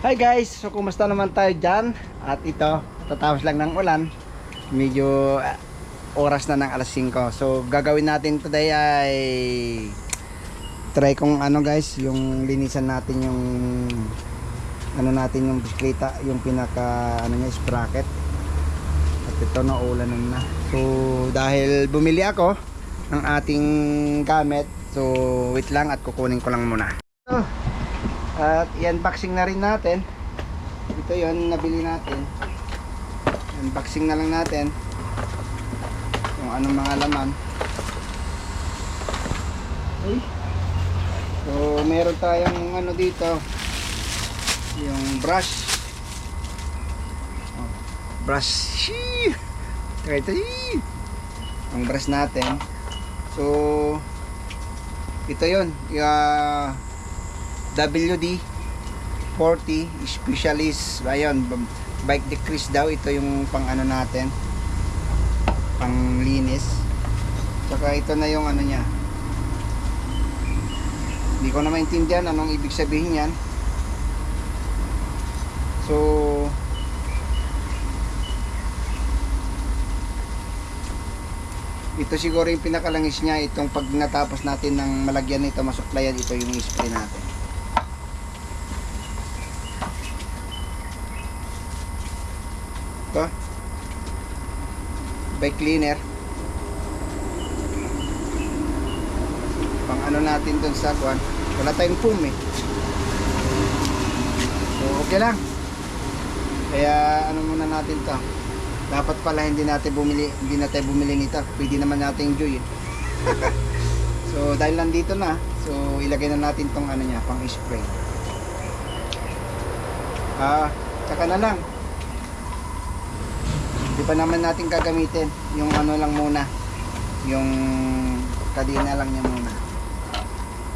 Hi guys! So kumusta naman tayo dyan? At ito, tatapos lang ng ulan. Medyo oras na ng alas 5. So gagawin natin today ay try kong guys, yung linisan natin yung natin yung bisikleta, yung pinaka niya, sprocket. At ito na ulanan na. So dahil bumili ako ng ating gamit, so wait lang at kukunin ko lang muna. At i-unboxing na rin natin. Ito yon nabili natin. Unboxing na lang natin kung anong mga laman. Uy. So meron tayong dito, yung brush. Brush. Ito ang brush natin. So ito yon, WD 40 specialist. Ayun, bike decrease daw. Ito yung pang natin, pang linis. Saka ito na yung niya. Hindi ko na maintindihan anong ibig sabihin yan. So ito siguro yung pinakalangis niya. Itong pag natapos natin ng malagyan nito, masuklayan, ito yung spray natin. Ito, bike cleaner, pang natin dun sa kuwan. Wala tayong foam so okay lang, kaya muna natin to. Dapat pala hindi na tayo bumili nito. Pwede naman natin enjoy so dahil nandito na, so ilagay na natin tong niya, pang spray. Tsaka na lang, di pa naman natin gagamitin yung lang muna, yung kadena lang niya muna.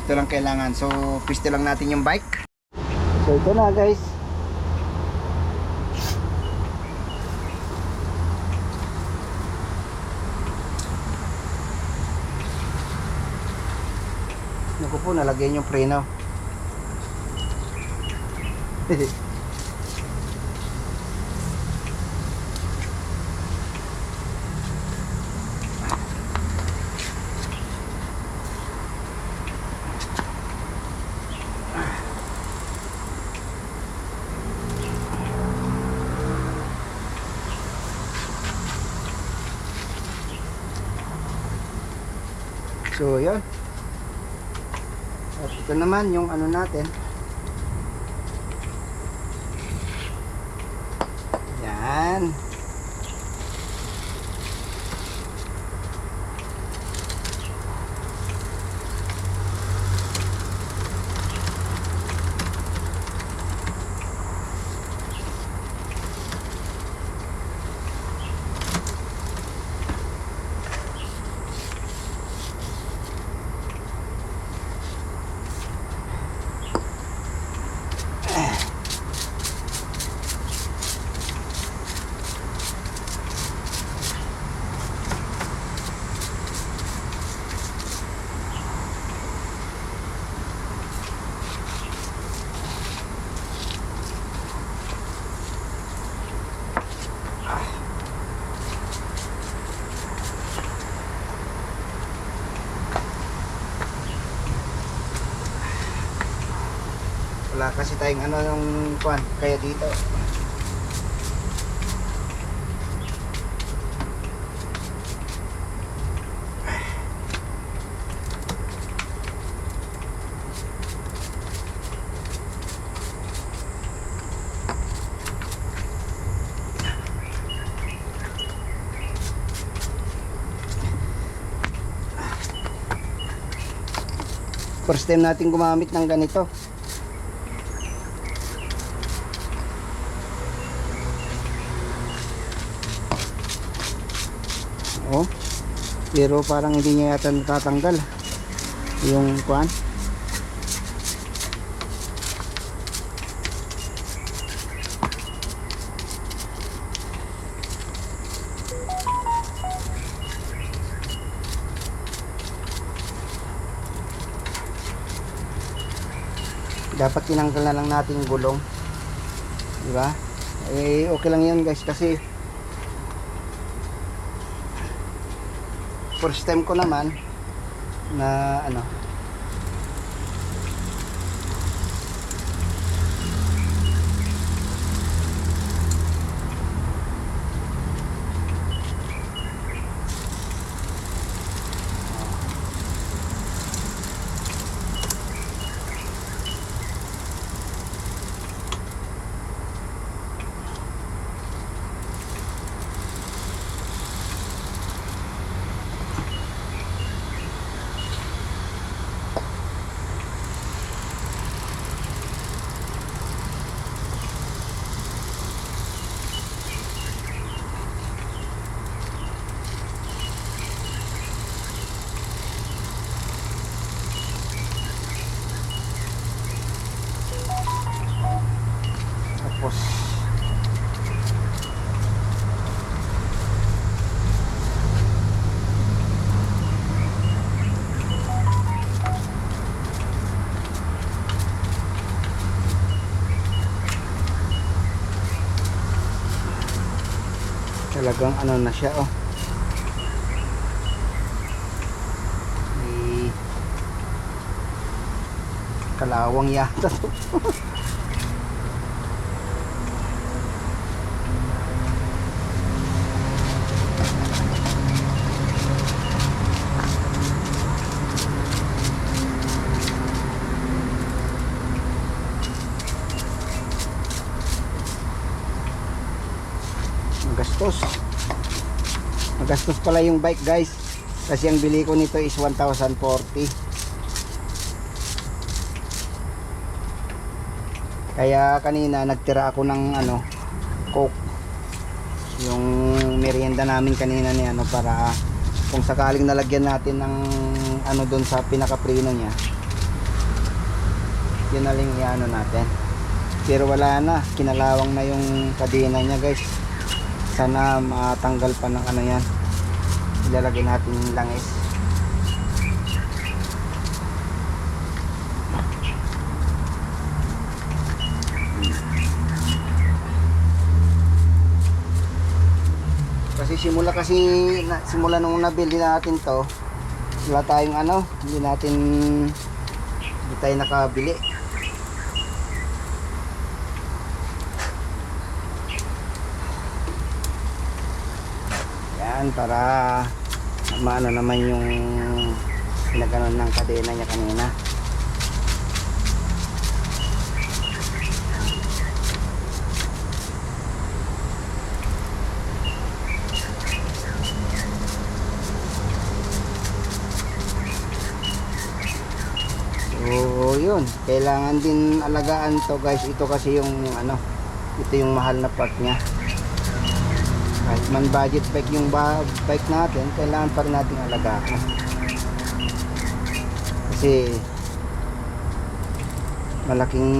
Ito lang kailangan. So piste lang natin yung bike. So ito na guys. Naku po, nalagyan yung preno. So yun. At ito naman yung natin. Yan. Wala kasi tayong yung kuan, kaya dito first time natin gumamit ng ganito. Pero parang hindi niya yata natatanggal yung kuan. Dapat tinanggal na lang natin yung gulong. Di ba? Eh, okay lang yan guys kasi first time ko naman na ano, tapos talagang ano na siya, oh. May kalawang yata to. Magastos pala yung bike guys, kasi ang bili ko nito is 1,040. Kaya kanina nagtira ako ng ano, Coke, yung merienda namin kanina ni ano, para kung sakaling nalagyan natin ng ano doon sa pinaka-preno niya, yun na lang i-ano natin. Pero wala na, kinalawang na yung kadena niya guys. Sana matanggal pa ng ano yan, ilalagay natin yung langis. Kasi simula nung nabili natin to, wala tayong ano, hindi tayo nakabili. Para maano naman yung pinaganon ng kadena niya kanina. So yun, kailangan din alagaan to guys. Ito kasi yung ano, ito yung mahal na part niya. Kahit man budget bike yung bike natin, kailangan pa rin natin alagaan. Kasi malaking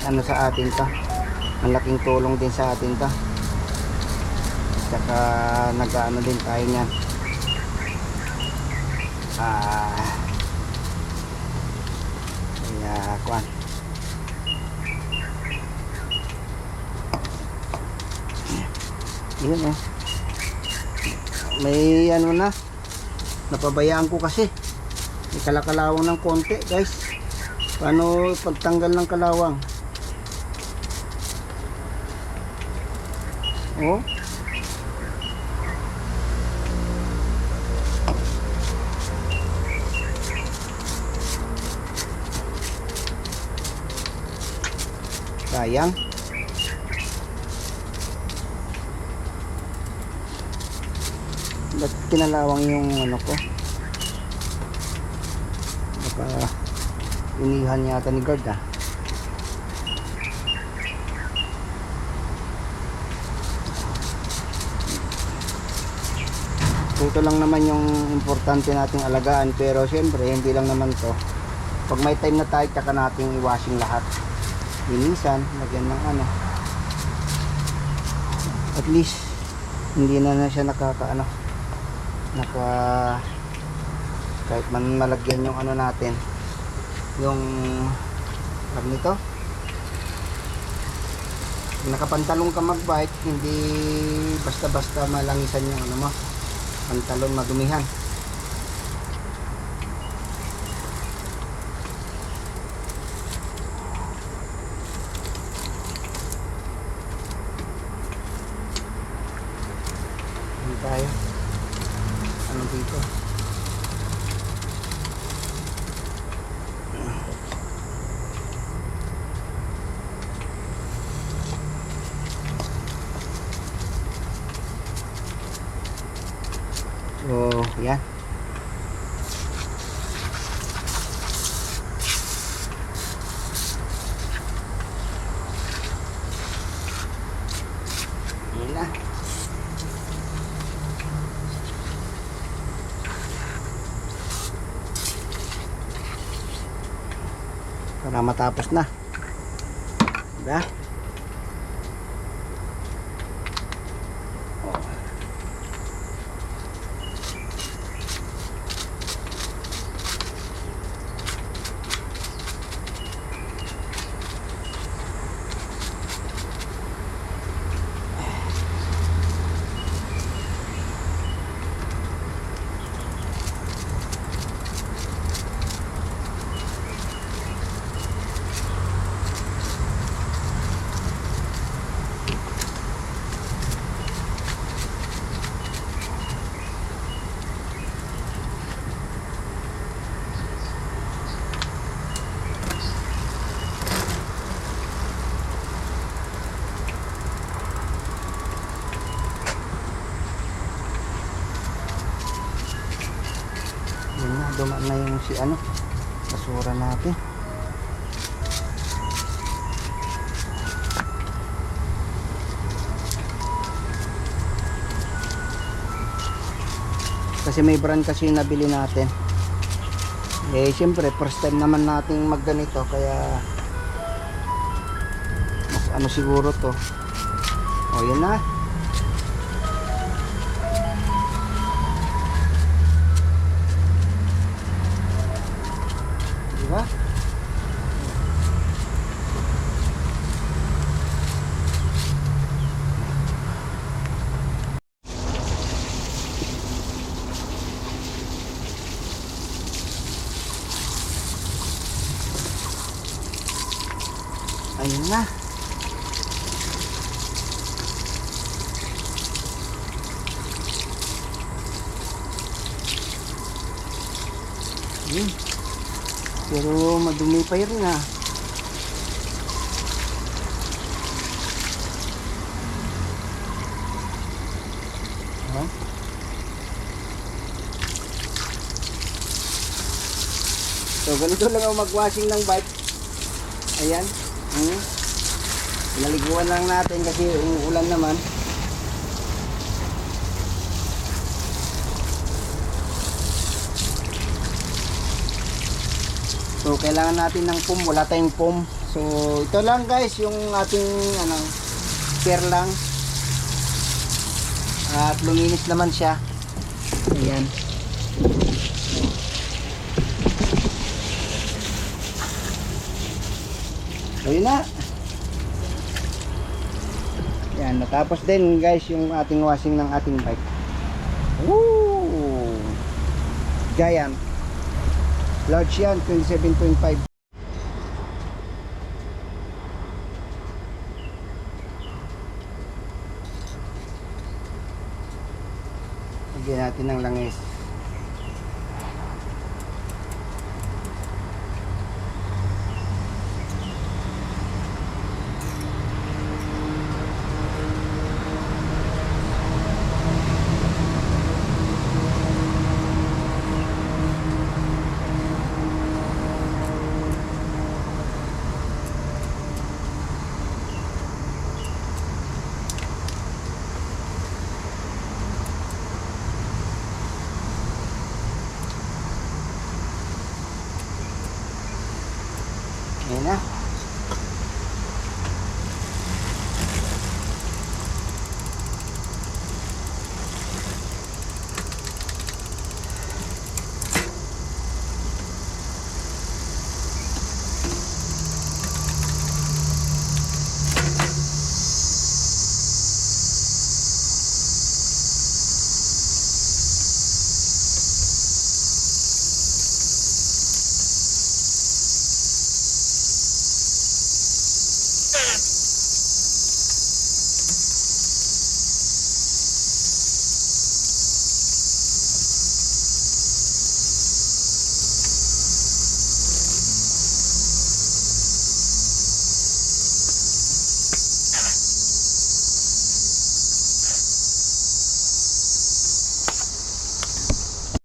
ano sa atin to, malaking tulong din sa atin to. Saka nag-ano din tayo niyan. Kaya kuan. Yun, oh. May ano na, napabayaan ko kasi may kalakalawang ng konti guys. Paano pagtanggal ng kalawang? Oh, sayang. Ba't kinalawang yung ano ko? Baka inihan yata ni guard, ah. Ito lang naman yung importante nating alagaan, pero syempre hindi lang naman to. Pag may time na tayo, tsaka nating i-washing lahat. Linisan, lagyan ng ano. At least hindi na siya kahit man malagyan yung ano natin, yung tag nito, Pag nakapantalong ka magbike, hindi basta-basta malangisan yung ano mo, pantalon madumihan. Ano tayo? Ano dito? So, yan. Yan na. Para matapos na. Diba? Yun na, dumaan na yung si ano, basura natin. Kasi may brand kasi yung nabili natin. Eh syempre first time naman nating magganito, kaya mas ano siguro to. O yun na. Diba? Ayun na. Ayun. Pero madumi pa yun na. Huh? So ganito lang ang mag-washing ng bike. Ayan. Naliguan lang natin kasi umuulan naman. So kailangan natin ng foam, wala tayong foam. So ito lang guys yung ating spare lang. At luminis naman siya. Ayan. So yun na. Yan, natapos din guys yung ating washing ng ating bike. Woo! Giant. Large yan, 27.5. Lagyan natin ng langis.